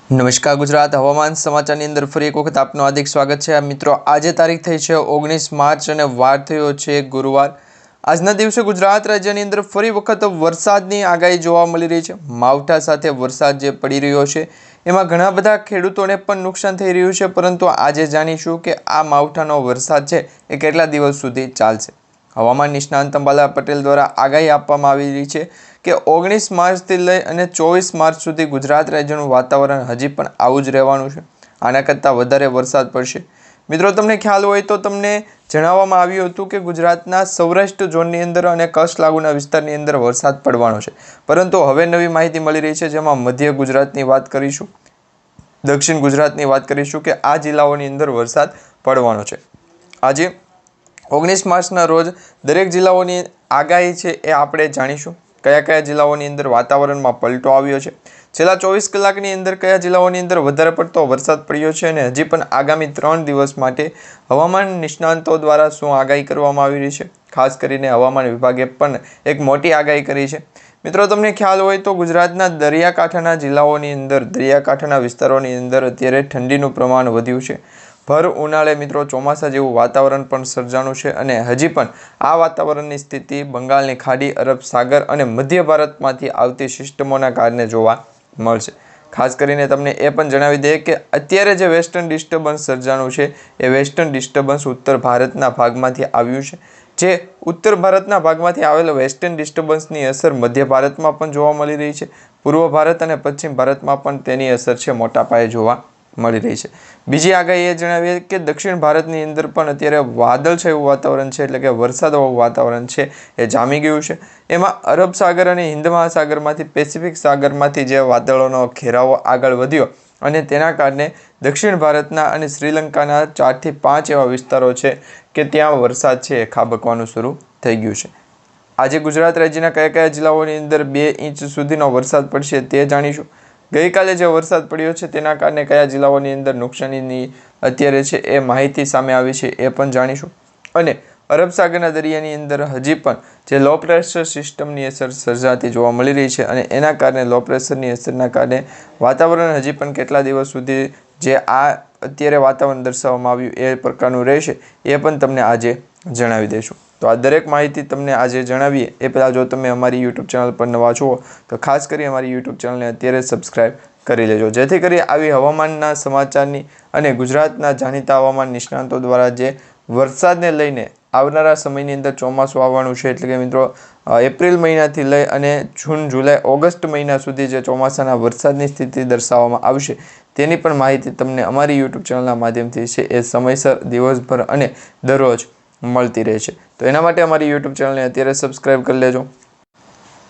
નમસ્કાર ગુજરાત હવામાન સમાચારની અંદર ફરી એક વખત આપનું હાર્દિક સ્વાગત છે। મિત્રો આજે તારીખ થઈ છે 19 માર્ચ અને વાર થયો છે ગુરુવાર। આજના દિવસે ગુજરાત રાજ્યની અંદર ફરી વખત વરસાદની આગાહી જોવા મળી રહી છે। માવઠા સાથે વરસાદ જે પડી રહ્યો છે એમાં ઘણા બધા ખેડૂતોને પણ નુકસાન થઈ રહ્યું છે, પરંતુ આજે જાણીશું કે આ માવઠાનો વરસાદ છે એ કેટલા દિવસ સુધી ચાલશે। હવામાન નિષ્ણાત અંબાલાલ પટેલ દ્વારા આગાહી આપવામાં આવી રહી છે કે 19 માર્ચથી લઈ અને 24 માર્ચ સુધી ગુજરાત રાજ્યનું વાતાવરણ હજી પણ આવું જ રહેવાનું છે। આના કરતાં વધારે વરસાદ પડશે। મિત્રો, તમને ખ્યાલ હોય તો તમને જણાવવામાં આવ્યું હતું કે ગુજરાતના સૌરાષ્ટ્ર ઝોનની અંદર અને કચ્છ લાગુના વિસ્તારની અંદર વરસાદ પડવાનો છે, પરંતુ હવે નવી માહિતી મળી રહી છે જેમાં મધ્ય ગુજરાતની વાત કરીશું, દક્ષિણ ગુજરાતની વાત કરીશું કે આ જિલ્લાઓની અંદર વરસાદ પડવાનો છે। આજે 19 માર્ચના રોજ દરેક જિલ્લાઓની આગાહી છે એ આપણે જાણીશું। કયા કયા જિલ્લાઓની અંદર વાતાવરણમાં પલટો આવ્યો છે, છેલ્લા 24 કલાકની અંદર કયા જિલ્લાઓની અંદર વધારે પડતો વરસાદ પડ્યો છે અને હજી પણ આગામી 3 દિવસ માટે હવામાન નિષ્ણાંતો દ્વારા શું આગાહી કરવામાં આવી રહી છે। ખાસ કરીને હવામાન વિભાગે પણ એક મોટી આગાહી કરી છે। મિત્રો, તમને ખ્યાલ હોય તો ગુજરાતના દરિયાકાંઠાના જિલ્લાઓની અંદર, દરિયાકાંઠાના વિસ્તારોની અંદર અત્યારે ઠંડીનું પ્રમાણ વધ્યું છે। ભર ઉનાળે મિત્રો ચોમાસા જેવું વાતાવરણ પણ સર્જાનું છે અને હજી પણ આ વાતાવરણની સ્થિતિ બંગાળની ખાડી, અરબ સાગર અને મધ્ય ભારતમાંથી આવતી સિસ્ટમોના કારણે જોવા મળશે। ખાસ કરીને તમને એ પણ જણાવી દઈએ કે અત્યારે જે વેસ્ટર્ન ડિસ્ટર્બન્સ સર્જાનું છે એ વેસ્ટર્ન ડિસ્ટર્બન્સ ઉત્તર ભારતના ભાગમાંથી આવ્યું છે। જે ઉત્તર ભારતના ભાગમાંથી આવેલો વેસ્ટર્ન ડિસ્ટર્બન્સની અસર મધ્ય ભારતમાં પણ જોવા મળી રહી છે। પૂર્વ ભારત અને પશ્ચિમ ભારતમાં પણ તેની અસર છે મોટા પાયે જોવા મળી રહી છે। બીજી આગાહી એ જણાવીએ કે દક્ષિણ ભારતની અંદર પણ અત્યારે વાદળછાયું વાતાવરણ છે, એટલે કે વરસાદવાળું વાતાવરણ છે એ જામી ગયું છે। એમાં અરબ સાગર અને હિન્દ મહાસાગરમાંથી, પેસિફિક સાગરમાંથી જે વાદળોનો ઘેરાવો આગળ વધ્યો અને તેના કારણે દક્ષિણ ભારતના અને શ્રીલંકાના 4 થી 5 એવા વિસ્તારો છે કે ત્યાં વરસાદ છે એ ખાબકવાનું શરૂ થઈ ગયું છે। આજે ગુજરાત રાજ્યના કયા કયા જિલ્લાઓની અંદર 2 ઇંચ સુધીનો વરસાદ પડશે તે જાણીશું। ગઈકાલે જે વરસાદ પડ્યો છે તેના કારણે કયા જિલ્લાઓની અંદર નુકસાનીની અત્યારે છે એ માહિતી સામે આવી છે એ પણ જાણીશું। અને અરબ સાગરના દરિયાની અંદર હજી પણ જે લો પ્રેશર સિસ્ટમની અસર સર્જાતી જોવા મળી રહી છે અને એના કારણે લો પ્રેશરની અસરના કારણે વાતાવરણ હજી પણ કેટલા દિવસ સુધી જે આ અત્યારે વાતાવરણ દર્શાવવામાં આવ્યું એ પ્રકારનું રહેશે એ પણ તમને આજે જણાવી દઈશું। તો આ દરેક માહિતી તમને આજે જણાવીએ એ પહેલાં જો તમે અમારી યુટ્યુબ ચેનલ પર નવા છો તો ખાસ કરી અમારી યુટ્યુબ ચેનલને અત્યારે સબસ્ક્રાઈબ કરી લેજો, જેથી કરી આવી હવામાનના સમાચારની અને ગુજરાતના જાણીતા હવામાન નિષ્ણાંતો દ્વારા જે વરસાદને લઈને આવનારા સમયની અંદર ચોમાસું આવવાનું છે, એટલે કે મિત્રો એપ્રિલ મહિનાથી લઈ અને જૂન, જુલાઈ, ઓગસ્ટ મહિના સુધી જે ચોમાસાના વરસાદની સ્થિતિ દર્શાવવામાં આવશે તેની પણ માહિતી તમને અમારી યુટ્યુબ ચેનલના માધ્યમથી છે એ સમયસર, દિવસભર અને દરરોજ મળતી રહે છે। તો એના માટે અમારી યુટ્યુબ ચેનલને અત્યારે સબસ્ક્રાઈબ કરી લેજો।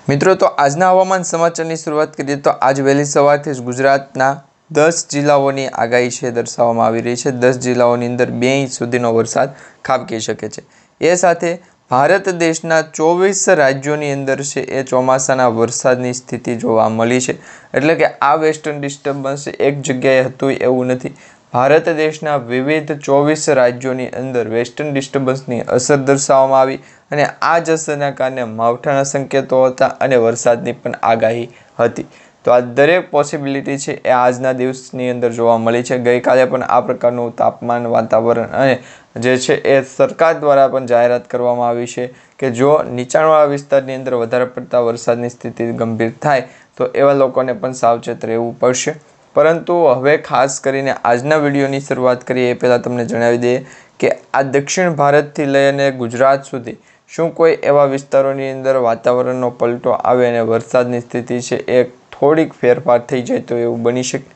મિત્રો, તો આજના હવામાન સમાચારની શરૂઆત કરીએ તો આજ વહેલી સવારથી જ ગુજરાતના 10 જિલ્લાઓની આગાહી છે દર્શાવવામાં આવી રહી છે। 10 જિલ્લાઓની અંદર 2 ઇંચ સુધીનો વરસાદ ખાબકી શકે છે। એ સાથે ભારત દેશના 24 રાજ્યોની અંદર છે એ ચોમાસાના વરસાદની સ્થિતિ જોવા મળી છે, એટલે કે આ વેસ્ટર્ન ડિસ્ટર્બન્સ એક જગ્યાએ હતું એવું નથી। ભારત દેશના વિવિધ 24 રાજ્યોની અંદર વેસ્ટર્ન ડિસ્ટર્બન્સની અસર દર્શાવવામાં આવી અને આ જ અસરના કારણે માવઠાના સંકેતો હતા અને વરસાદની પણ આગાહી હતી। તો આ દરેક પોસિબિલિટી છે એ આજના દિવસની અંદર જોવા મળી છે। ગઈકાલે પણ આ પ્રકારનું તાપમાન, વાતાવરણ અને જે છે એ સરકાર દ્વારા પણ જાહેરાત કરવામાં આવી છે કે જો નીચાણવાળા વિસ્તારની અંદર વધારે પડતા વરસાદની સ્થિતિ ગંભીર થાય તો એવા લોકોને પણ સાવચેત રહેવું પડશે। પરંતુ હવે ખાસ કરીને આજના વિડીયોની શરૂઆત કરીએ એ પહેલાં તમને જણાવી દઈએ કે આ દક્ષિણ ભારતથી લઈ અને ગુજરાત સુધી શું કોઈ એવા વિસ્તારોની અંદર વાતાવરણનો પલટો આવે અને વરસાદની સ્થિતિ છે એ થોડીક ફેરફાર થઈ જાય તો એવું બની શકે?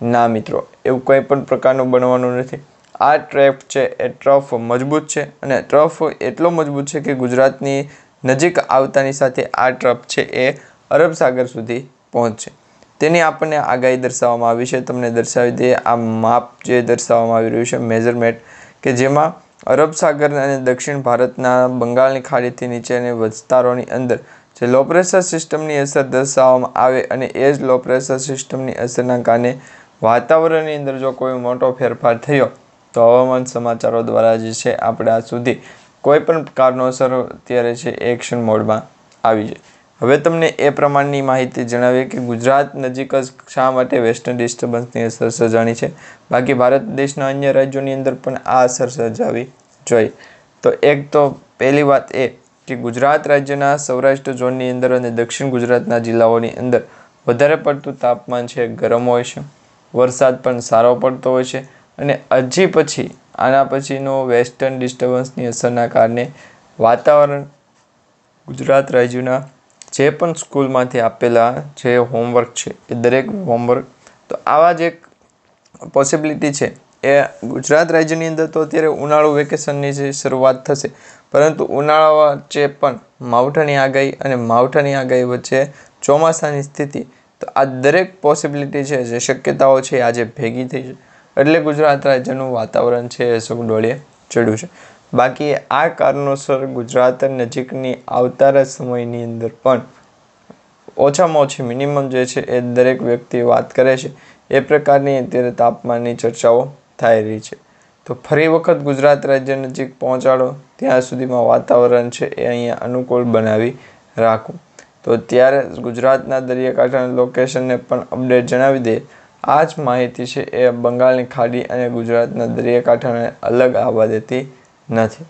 ના મિત્રો, એવું કોઈ પણ પ્રકારનું બનવાનું નથી। આ ટ્રફ છે એ ટ્રફ મજબૂત છે અને ટ્રફ એટલો મજબૂત છે કે ગુજરાતની નજીક આવતાની સાથે આ ટ્રફ છે એ અરબ સાગર સુધી પહોંચશે। તેની આપણને આગાહી દર્શાવવામાં આવી છે। તમને દર્શાવી દઈએ આ માપ જે દર્શાવવામાં આવી રહ્યું છે, મેઝરમેન્ટ, કે જેમાં અરબ સાગર અને દક્ષિણ ભારતના બંગાળની ખાડીથી નીચેની વિસ્તારોની અંદર જે લો પ્રેશર સિસ્ટમની અસર દર્શાવવામાં આવે અને એ જ લો પ્રેશર સિસ્ટમની અસરના કારણે વાતાવરણની અંદર જો કોઈ મોટો ફેરફાર થયો તો હવામાન સમાચારો દ્વારા જે છે આપણે આ સુધી કોઈ પણ કારણોસર અત્યારે છે એક્શન મોડમાં આવી જાય। હવે તમને એ પ્રમાણની માહિતી જણાવીએ કે ગુજરાત નજીક જ શા માટે વેસ્ટર્ન ડિસ્ટર્બન્સની અસર સર્જાણી છે. બાકી ભારત દેશના અન્ય રાજ્યોની અંદર પણ આ અસર સર્જાવી જોઈએ. તો એક તો પહેલી વાત એ કે ગુજરાત રાજ્યના સૌરાષ્ટ્ર ઝોનની અંદર અને દક્ષિણ ગુજરાતના જિલ્લાઓની અંદર વધારે પડતું તાપમાન છે ગરમ હોય છે. વરસાદ પણ સારો પડતો હોય છે અને હજી પછી આના પછીનો વેસ્ટર્ન ડિસ્ટર્બન્સની અસરના કારણે વાતાવરણ ગુજરાત રાજ્યના જે પણ સ્કૂલમાંથી આપેલા જે હોમવર્ક છે એ દરેક હોમવર્ક, તો આવા જ એક પોસિબિલિટી છે એ ગુજરાત રાજ્યની અંદર તો અત્યારે ઉનાળુ વેકેશનની જે શરૂઆત થશે, પરંતુ ઉનાળા વચ્ચે પણ માવઠાની આગાહી અને માવઠાની આગાહી વચ્ચે ચોમાસાની સ્થિતિ, તો આ દરેક પોસિબિલિટી છે જે શક્યતાઓ છે આજે ભેગી થઈ છે. એટલે ગુજરાત રાજ્યનું વાતાવરણ છે એ સગડોળે ચડ્યું છે. બાકી આ કારણોસર ગુજરાત નજીકની આવનારા સમયની અંદર પણ ઓછામાં ઓછી મિનિમમ જે છે એ દરેક વ્યક્તિ વાત કરે છે એ પ્રકારની અત્યારે તાપમાનની ચર્ચાઓ થઈ રહી છે. તો ફરી વખત ગુજરાત રાજ્ય નજીક પહોંચાડો ત્યાં સુધીમાં વાતાવરણ છે એ અહીંયા અનુકૂળ બનાવી રાખવું. તો ત્યારે ગુજરાતના દરિયાકાંઠાના લોકેશનને પણ અપડેટ જણાવી દઈએ. આ જ માહિતી છે એ બંગાળની ખાડી અને ગુજરાતના દરિયાકાંઠાને અલગ આવવા દેતી નથી.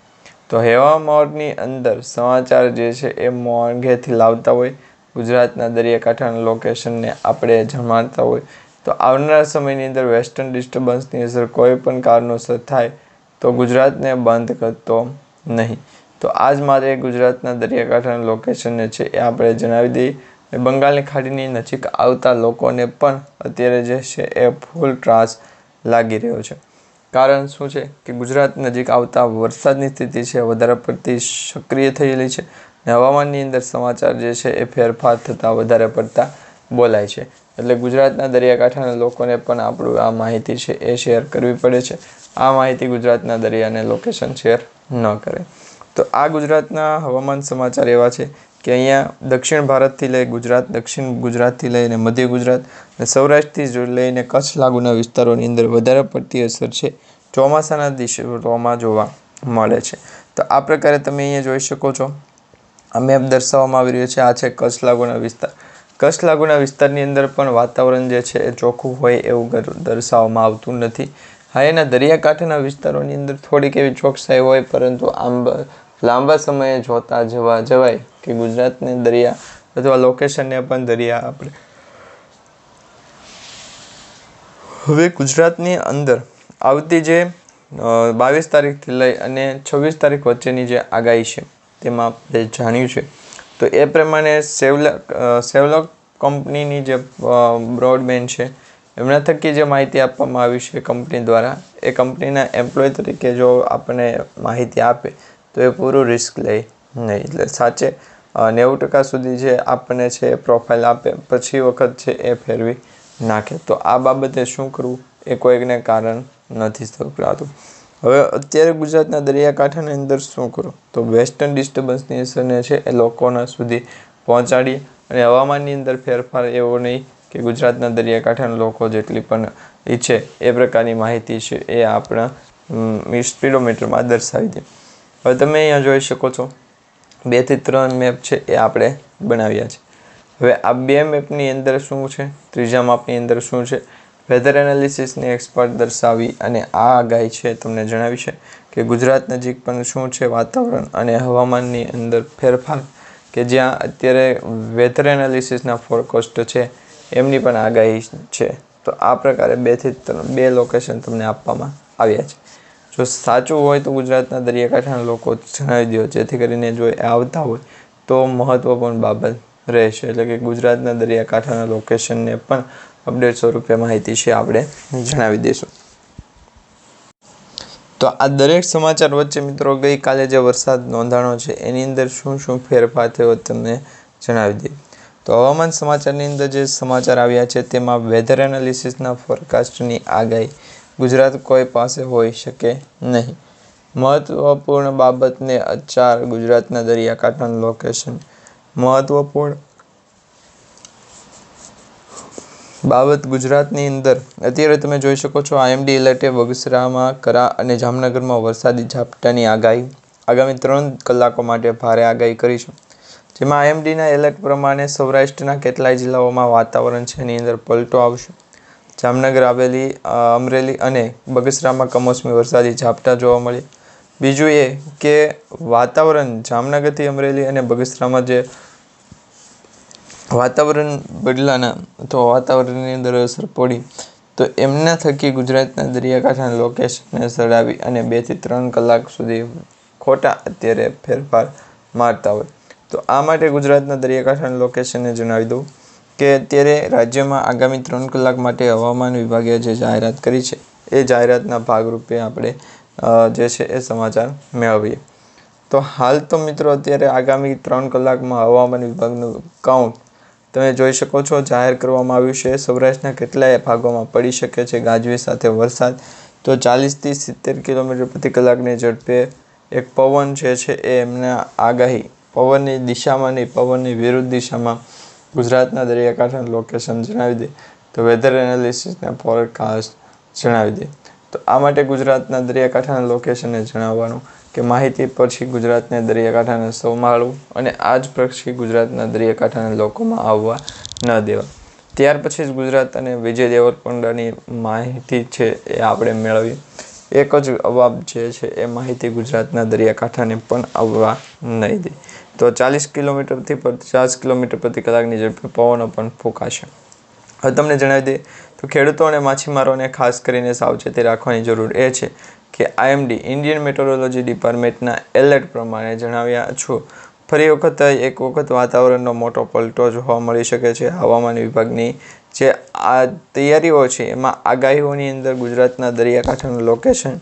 તો હવામાનની અંદર સમાચાર જે છે એ મોંઘેથી લાવતા હોય, ગુજરાતના દરિયાકાંઠાના લોકેશનને આપણે જમાડતા હોય, તો આવનારા સમયની અંદર વેસ્ટર્ન ડિસ્ટર્બન્સની અસર કોઈ પણ કારણોસર થાય તો ગુજરાતને બંધ કરતો નહીં. તો આજ મારે ગુજરાતના દરિયાકાંઠાના લોકેશનને છે એ આપણે જણાવી દઈએ. બંગાળની ખાડીની નજીક આવતા લોકોને પણ અત્યારે જે છે એ ફૂલ ત્રાસ લાગી રહ્યો છે. કારણ શું છે કે ગુજરાત નજીક આવતા વરસાદની સ્થિતિ છે વધારે પડતી સક્રિય થયેલી છે અને હવામાનની અંદર સમાચાર જે છે એ ફેરફાર થતાં વધારે પડતા બોલાય છે. એટલે ગુજરાતના દરિયાકાંઠાના લોકોને પણ આપણું આ માહિતી છે એ શેર કરવી પડે છે. આ માહિતી ગુજરાતના દરિયાને લોકેશન શેર ન કરે. તો આ ગુજરાતના હવામાન સમાચાર એવા છે કે અહીંયા દક્ષિણ ભારતથી લઈ ગુજરાત, દક્ષિણ ગુજરાતથી લઈને મધ્ય ગુજરાત અને સૌરાષ્ટ્રથી લઈને કચ્છ લાગુના વિસ્તારોની અંદર વધારે પડતી અસર છે ચોમાસાના દિવસોમાં જોવા મળે છે. તો આ પ્રકારે તમે અહીંયા જોઈ શકો છો. આ મેપ દર્શાવવામાં આવી રહ્યો છે. આ છે કચ્છ લાગુના વિસ્તાર. કચ્છ લાગુના વિસ્તારની અંદર પણ વાતાવરણ જે છે એ ચોખ્ખું હોય એવું દર્શાવવામાં આવતું નથી. હા, એના દરિયાકાંઠાના વિસ્તારોની અંદર થોડીક એવી ચોકસાઈ હોય, પરંતુ આમ લાંબા સમયે જોતા જવાય કે ગુજરાતને દરિયા અથવા લોકેશનને પણ દરિયા આપણે હવે ગુજરાતની અંદર આવતી જે 22 તારીખથી લઈ અને 26 તારીખ વચ્ચેની જે આગાહી છે તેમાં આપણે જાણ્યું છે. તો એ પ્રમાણે સેવલક કંપનીની જે બ્રોડબેન્ડ છે એમના થકી જે માહિતી આપવામાં આવી છે કંપની દ્વારા, એ કંપનીના એમ્પ્લોય તરીકે જો આપણને માહિતી આપે તો એ પૂરું રિસ્ક લે નહીં. એટલે સાચે 90% સુધી જે આપણને છે એ પ્રોફાઇલ આપે, પછી વખત છે એ ફેરવી નાખે. તો આ બાબતે શું કરવું એ કોઈકને કારણ નથી સંભળાતું. હવે અત્યારે ગુજરાતના દરિયાકાંઠાની અંદર શું કરવું, તો વેસ્ટર્ન ડિસ્ટર્બન્સની અસરને છે એ લોકોના સુધી પહોંચાડીએ અને હવામાનની અંદર ફેરફાર એવો નહીં કે ગુજરાતના દરિયાકાંઠાના લોકો જેટલી પણ ઈચ્છે એ પ્રકારની માહિતી છે એ આપણા સ્પીડોમીટરમાં દર્શાવી દે. હવે તમે અહીંયા જોઈ શકો છો 2 થી 3 મેપ છે એ આપણે બનાવ્યા છે. હવે આ 2 મેપની અંદર શું છે, ત્રીજા માપની અંદર શું છે, વેધર એનાલિસિસની એક્સપર્ટ દર્શાવી અને આ આગાહી છે તમને જણાવી છે કે ગુજરાત નજીક પણ શું છે વાતાવરણ અને હવામાનની અંદર ફેરફાર, કે જ્યાં અત્યારે વેધર એનાલિસિસના ફોરકાસ્ટ છે એમની પણ આગાહી છે. તો આ પ્રકારે 2 થી 3 લોકેશન તમને આપવામાં આવ્યા છે. જો સાચું હોય તો ગુજરાતના દરિયાકાંઠાના લોકો જણાવી દો, જેથી કરીને જો એ આવતા હોય તો મહત્વપૂર્ણ બાબત રહેશે. એટલે કે ગુજરાતના દરિયાકાંઠાના લોકેશનને પણ અપડેટ સ્વરૂપે માહિતી છે આપણે જણાવી દઈશું. તો આ દરેક સમાચાર વચ્ચે મિત્રો ગઈકાલે જે વરસાદ નોંધાણો છે એની અંદર શું શું ફેરફાર થયો તમને જણાવી દઈએ. તો હવામાન સમાચારની અંદર જે સમાચાર આવ્યા છે તેમાં વેધર એનાલિસિસના ફોરકાસ્ટની આગાહી ગુજરાત કોઈ પાસે હોઈ શકે નહીં. મહત્વપૂર્ણ બાબતને 4 ગુજરાતના દરિયાકાંઠાનું લોકેશન. મહત્વપૂર્ણ બાબત ગુજરાતની અંદર અત્યારે તમે જોઈ શકો છો IMD એલર્ટે બગસરામાં, કરા અને જામનગરમાં વરસાદી ઝાપટાની આગાહી. આગામી 3 કલાકો માટે ભારે આગાહી કરી છે. જેમાં આઈએમડીના એલર્ટ પ્રમાણે સૌરાષ્ટ્રના કેટલાય જિલ્લાઓમાં વાતાવરણ છે એની અંદર પલટો આવશે. જામનગર, અમરેલી અને બગસરામાં કમોસમી વરસાદી ઝાપટા જોવા મળે. બીજું એ કે વાતાવરણ જામનગરથી અમરેલી અને બગસરામાં જે વાતાવરણ બદલાના તો વાતાવરણની અંદર અસર પડી તો એમના થકી ગુજરાતના દરિયાકાંઠાના લોકેશનને સડાવી અને 2 થી 3 કલાક સુધી ખોટા અત્યારે ફેરફાર મારતા હોય. તો આ માટે ગુજરાતના દરિયાકાંઠાના લોકેશનને જણાવી દઉં કે અત્યારે રાજ્યમાં આગામી 3 કલાક માટે હવામાન વિભાગે જે જાહેરાત કરી છે એ જાહેરાતના ભાગરૂપે આપણે જે છે એ સમાચાર મેળવીએ. તો હાલ તો મિત્રો અત્યારે આગામી 3 કલાકમાં હવામાન વિભાગનું કાઉન્ટ તમે જોઈ શકો છો જાહેર કરવામાં આવ્યું છે. સૌરાષ્ટ્રના કેટલાય ભાગોમાં પડી શકે છે ગાજવીજ સાથે વરસાદ. તો 40 થી 70 કિલોમીટર પ્રતિ કલાકની ઝડપે એક પવન જે છે એ એમના આગાહી પવનની દિશામાં નહીં, પવનની વિરુદ્ધ દિશામાં ગુજરાતના દરિયાકાંઠાનું લોકેશન જણાવી દે તો વેધર એનાલિસિસના ફોરકાસ્ટ જણાવી દે. તો આ માટે ગુજરાતના દરિયાકાંઠાના લોકેશનને જણાવવાનું કે માહિતી પછી ગુજરાતના દરિયાકાંઠાને સંભાળવું અને આ જ પછી ગુજરાતના દરિયાકાંઠાના લોકોમાં આવવા ન દેવા. ત્યાર પછી જ ગુજરાત અને વિજય દેવરકોંડાની માહિતી છે એ આપણે મેળવીએ. એક જ અવાબ જે છે એ માહિતી ગુજરાતના દરિયાકાંઠાને પણ આવવા નહીં દે. તો 40 કિલોમીટરથી 50 કિલોમીટર પ્રતિ કલાકની ઝડપે પવનો પણ ફૂંકાશે. હવે તમને જણાવી દઈએ તો ખેડૂતો અને માછીમારોને ખાસ કરીને સાવચેતી રાખવાની જરૂર એ છે કે આઈએમડી ઇન્ડિયન મેટ્રોલોજી ડિપાર્ટમેન્ટના એલર્ટ પ્રમાણે જણાવ્યા છું ફરી એક વખત વાતાવરણનો મોટો પલટો જોવા મળી શકે છે. હવામાન વિભાગની જે આ તૈયારીઓ છે એમાં આગાહીઓની અંદર ગુજરાતના દરિયાકાંઠાનું લોકેશન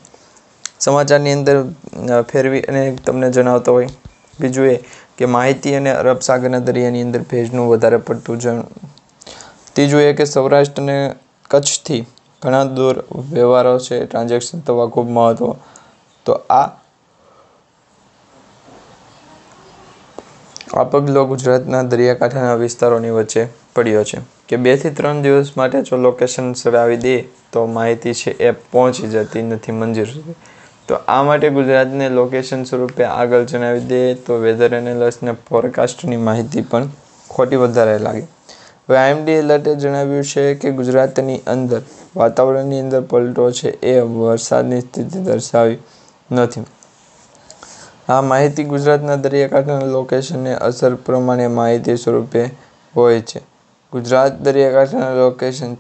સમાચારની અંદર ફેરવી અને તમને જણાવતો હોય. બીજું એ કે માહિતી અને અરબ સાગરના દરિયાની અંદર ભેજનું વધારે પડતું ત્રીજું એ કે સૌરાષ્ટ્ર અને કચ્છથી ઘણા દૂર વ્યવહારો છે, ટ્રાન્ઝેક્શન થવા ખૂબ મહત્વ. તો આ પગલો ગુજરાતના દરિયાકાંઠાના વિસ્તારોની વચ્ચે પડ્યો છે કે 2 થી 3 દિવસ માટે જો લોકેશન સડાવી દે તો માહિતી છે એ પહોંચી જતી નથી મંજિર સુધી. તો આ માટે ગુજરાતને લોકેશન સ્વરૂપે આગળ જણાવી દે તો વેધર એનાલિસ્ટને ફોરકાસ્ટની માહિતી પણ ખોટી વધારે લાગે. હવે આઈએમડી એલર્ટે જણાવ્યું છે કે ગુજરાતની અંદર વાતાવરણની અંદર પલટો છે એ વરસાદની સ્થિતિ દર્શાવી નથી. આ માહિતી ગુજરાતના દરિયાકાંઠાના લોકેશનને અસર પ્રમાણે માહિતી સ્વરૂપે હોય છે. ગુજરાત દરિયાકાંઠાના લોકેશન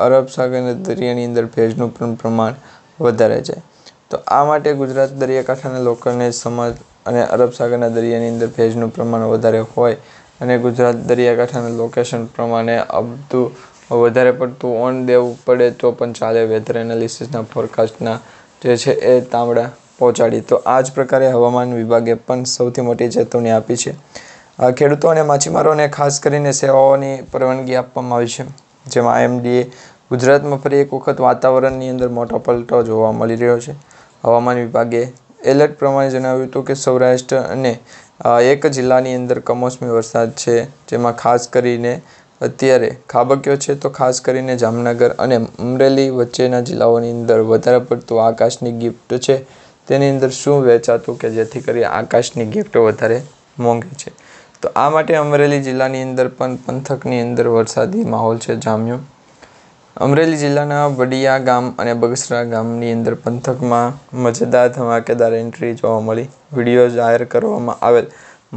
અરબ સાગરના દરિયાની અંદર ભેજનું પણ પ્રમાણ વધારે છે. તો આ માટે ગુજરાત દરિયાકાંઠાના લોકોને સમજ અને અરબ સાગરના દરિયાની અંદર ભેજનું પ્રમાણ વધારે હોય અને ગુજરાત દરિયાકાંઠાના લોકેશન પ્રમાણે અબધું વધારે પડતું ઓન દેવું પડે તો પણ ચાલે. વેધર એનાલિસિસના ફોરકાસ્ટના જે છે એ તાંબડા પહોંચાડી. તો આ જ પ્રકારે હવામાન વિભાગે પણ સૌથી મોટી ચેતવણી આપી છે. ખેડૂતો અને માછીમારોને ખાસ કરીને સેવાઓની પરવાનગી આપવામાં આવી છે. જેમાં આઈએમડીએ ગુજરાતમાં ફરી એક વખત વાતાવરણની અંદર મોટો પલટો જોવા મળી રહ્યો છે. હવામાન વિભાગે એલર્ટ પ્રમાણે જણાવ્યું હતું કે સૌરાષ્ટ્ર અને એક જિલ્લાની અંદર કમોસમી વરસાદ છે, જેમાં ખાસ કરીને અત્યારે ખાબક્યો છે. તો ખાસ કરીને જામનગર અને અમરેલી વચ્ચેના જિલ્લાઓની અંદર વધારે પડતું આકાશની ગિફ્ટ છે તેની અંદર શું વેચાતું કે જેથી કરી આકાશની ગિફ્ટ વધારે મોંઘી છે. તો આ માટે અમરેલી જિલ્લાની અંદર પણ પંથકની અંદર વરસાદી માહોલ છે જામ્યો. અમરેલી જિલ્લાના વડિયા ગામ અને બગસરા ગામની અંદર પંથકમાં મજેદાર ધમાકેદાર એન્ટ્રી જોવા મળી. વિડીયો જાહેર કરવામાં આવેલ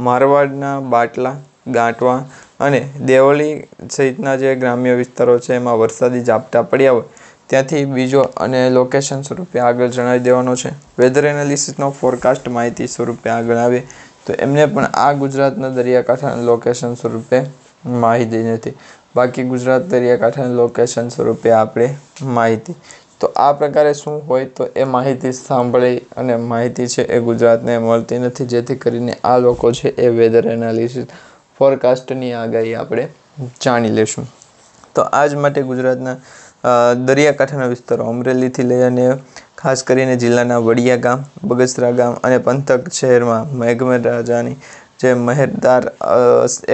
મારવાડના બાટલા, ગાંટવા અને દેવળી સહિતના જે ગ્રામ્ય વિસ્તારો છે એમાં વરસાદી ઝાપટા પડ્યા હોય ત્યાંથી બીજો અને લોકેશન સ્વરૂપે આગળ જણાવી દેવાનો છે. વેધર એનાલિસિસનો ફોરકાસ્ટ માહિતી સ્વરૂપે આગળ આવે તો એમને પણ આ ગુજરાતના દરિયાકાંઠાના લોકેશન સ્વરૂપે માહિતી નથી. બાકી ગુજરાત દરિયાકાંઠાના લોકેશન સ્વરૂપે આપણે માહિતી. તો આ પ્રકારે શું હોય તો એ માહિતી સાંભળી અને માહિતી છે એ ગુજરાતને મળતી નથી, જેથી કરીને આ લોકો છે એ વેધર એનાલિસિસ ફોરકાસ્ટની આગાહી આપણે જાણી લેશું. તો આ જ માટે ગુજરાતના દરિયાકાંઠાના વિસ્તારો અમરેલીથી લઈ અને ખાસ કરીને જિલ્લાના વડિયા ગામ, બગસરા ગામ અને પંથક શહેરમાં મેઘરાજાની જે મહેરદાર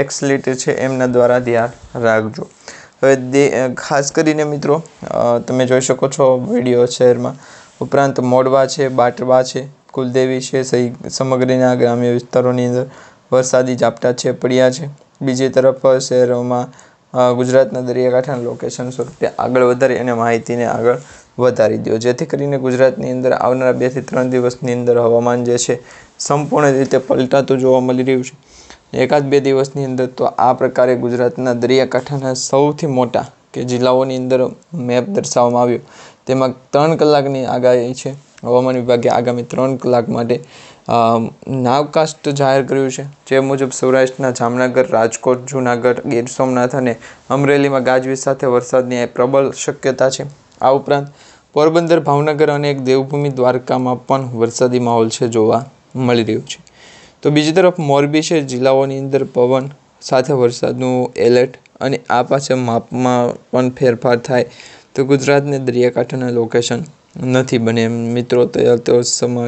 એક્સલિટ છે એમના દ્વારા ધ્યાન રાખજો. હવે ખાસ કરીને મિત્રો તમે જોઈ શકો છો વિડીયો શહેરમાં ઉપરાંત મોડવા છે, બાટવા છે, કુલદેવી છે, સમગ્રના ગ્રામ્ય વિસ્તારોની અંદર વરસાદી ઝાપટા છે પડ્યા છે. બીજી તરફ શહેરોમાં ગુજરાતના દરિયાકાંઠાના લોકેશન સ્વરૂપે આગળ વધારી અને માહિતીને આગળ વધારી દો, જેથી કરીને ગુજરાતની અંદર આવનારા 2 થી 3 દિવસની અંદર હવામાન જે છે સંપૂર્ણ રીતે પલટાતું જોવા મળી રહ્યું છે. 1-2 દિવસની અંદર તો આ પ્રકારે ગુજરાતના દરિયાકાંઠાના સૌથી મોટા કે જિલ્લાઓની અંદર મેપ દર્શાવવામાં આવ્યો, તેમાં 3 કલાકની આગાહી છે. હવામાન વિભાગે આગામી 3 કલાક માટે નાવકાસ્ટ જાહેર કર્યું છે, જે મુજબ સૌરાષ્ટ્રના જામનગર, રાજકોટ, જૂનાગઢ, ગીર સોમનાથ અને અમરેલીમાં ગાજવીજ સાથે વરસાદની પ્રબળ શક્યતા છે. આ ઉપરાંત પોરબંદર, ભાવનગર અને દેવભૂમિ દ્વારકામાં પણ વરસાદી માહોલ છે જોવા મળી રહ્યો છે. તો બીજી તરફ મોરબી છે જિલ્લાઓની અંદર પવન સાથે વરસાદનું એલર્ટ અને આ પાછળ માપમાં પણ ફેરફાર થાય તો ગુજરાતને દરિયાકાંઠાના લોકેશન નથી બને એમ મિત્રો. તો સમય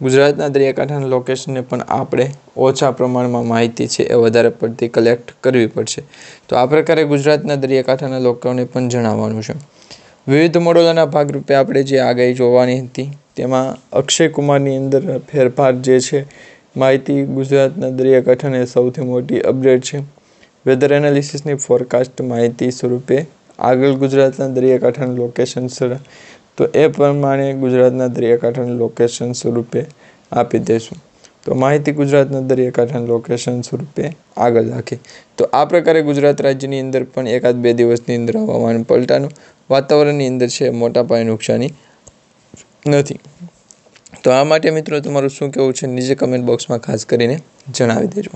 ગુજરાતના દરિયાકાંઠાના લોકેશનને પણ આપણે ઓછા પ્રમાણમાં માહિતી છે એ વધારે પડતી કલેક્ટ કરવી પડશે. તો આ પ્રકારે ગુજરાતના દરિયાકાંઠાના લોકોને પણ જણાવવાનું છે. વિવિધ મોડેલોના ભાગરૂપે આપણે જે આગાહી જોવાની હતી તેમાં અક્ષય કુમારની અંદર ફેરફાર જે છે માહિતી ગુજરાતના દરિયાકાંઠાને સૌથી મોટી અપડેટ છે. વેધર એનાલિસિસની ફોરકાસ્ટ માહિતી સ્વરૂપે આગળ ગુજરાતના દરિયાકાંઠાનું લોકેશન તો એ પ્રમાણે ગુજરાતના દરિયાકાંઠાનું લોકેશન સ્વરૂપે આપી દઈશું. તો માહિતી ગુજરાતના દરિયાકાંઠાના લોકેશન સ્વરૂપે આગળ રાખી. તો આ પ્રકારે ગુજરાત રાજ્યની અંદર પણ 1-2 દિવસની અંદર હવામાન પલટાનું વાતાવરણની અંદર છે મોટા પાયે નુકસાની નથી. તો આ માટે મિત્રો તમારું શું કહેવું છે નીચે કમેન્ટ બોક્સમાં ખાસ કરીને જણાવી દેજો.